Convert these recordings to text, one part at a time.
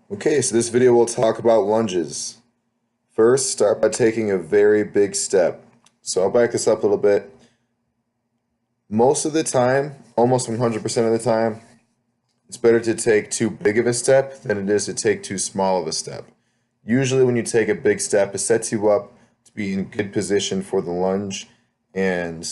Okay, so this video will talk about lunges. First, start by taking a very big step. So I'll back this up a little bit. Most of the time, almost 100% of the time, it's better to take too big of a step than it is to take too small of a step. Usually when you take a big step, it sets you up to be in good position for the lunge, and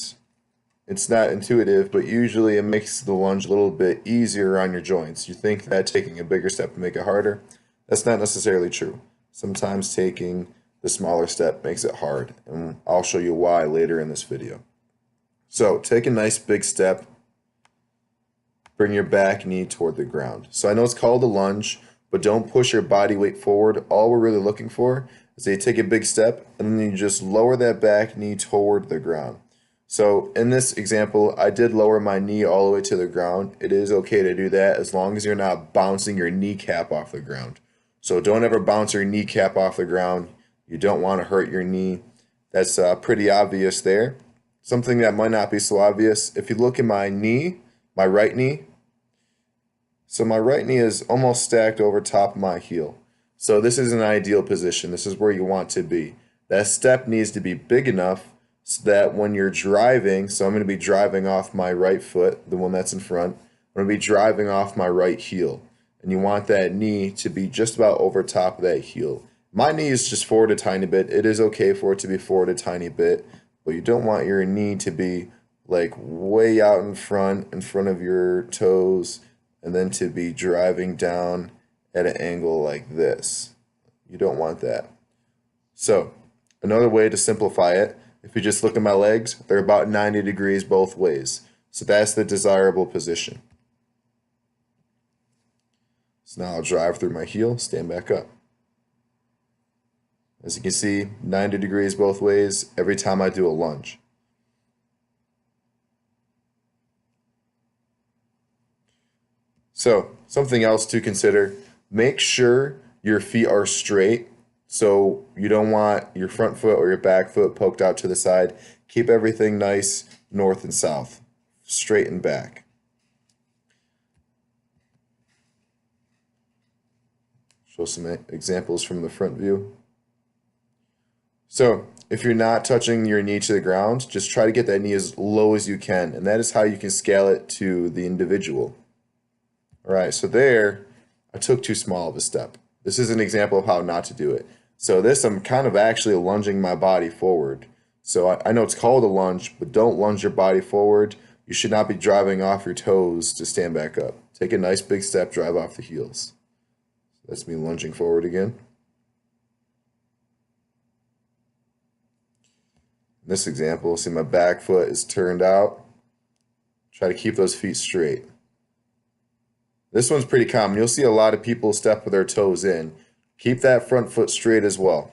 it's not intuitive, but usually it makes the lunge a little bit easier on your joints. You think that taking a bigger step will make it harder. That's not necessarily true. Sometimes taking the smaller step makes it hard, and I'll show you why later in this video. So take a nice big step, bring your back knee toward the ground. So I know it's called a lunge, but don't push your body weight forward. All we're really looking for is that you take a big step and then you just lower that back knee toward the ground. So in this example, I did lower my knee all the way to the ground. It is okay to do that as long as you're not bouncing your kneecap off the ground. So don't ever bounce your kneecap off the ground. You don't want to hurt your knee. That's pretty obvious there. Something that might not be so obvious, if you look at my knee, my right knee, so my right knee is almost stacked over top of my heel. So this is an ideal position. This is where you want to be. That step needs to be big enough so that when you're driving, so I'm going to be driving off my right foot, the one that's in front, I'm going to be driving off my right heel. And you want that knee to be just about over top of that heel. My knee is just forward a tiny bit. It is okay for it to be forward a tiny bit, but you don't want your knee to be like way out in front of your toes, and then to be driving down at an angle like this. You don't want that. So another way to simplify it, if you just look at my legs, they're about 90 degrees both ways. So that's the desirable position. So now I'll drive through my heel, stand back up. As you can see, 90 degrees both ways every time I do a lunge. So something else to consider, make sure your feet are straight. So you don't want your front foot or your back foot poked out to the side. Keep everything nice north and south, straight and back. Show some examples from the front view. So if you're not touching your knee to the ground, just try to get that knee as low as you can, and that is how you can scale it to the individual. All right, so there, I took too small of a step. This is an example of how not to do it. So this, I'm kind of actually lunging my body forward. So I know it's called a lunge, but don't lunge your body forward. You should not be driving off your toes to stand back up. Take a nice big step, drive off the heels. That's me lunging forward again. In this example, see my back foot is turned out. Try to keep those feet straight. This one's pretty common. You'll see a lot of people step with their toes in. Keep that front foot straight as well.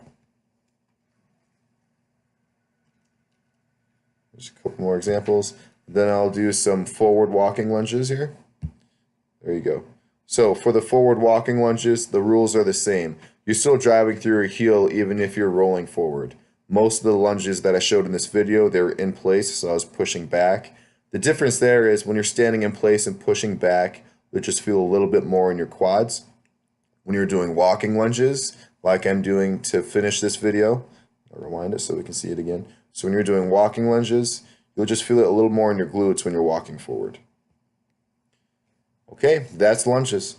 Just a couple more examples. Then I'll do some forward walking lunges here. There you go. So for the forward walking lunges, the rules are the same. You're still driving through your heel even if you're rolling forward. Most of the lunges that I showed in this video, they were in place, so I was pushing back. The difference there is when you're standing in place and pushing back, you'll just feel a little bit more in your quads. When you're doing walking lunges, like I'm doing to finish this video, I'll rewind it so we can see it again. So when you're doing walking lunges, you'll just feel it a little more in your glutes when you're walking forward. Okay, that's lunges.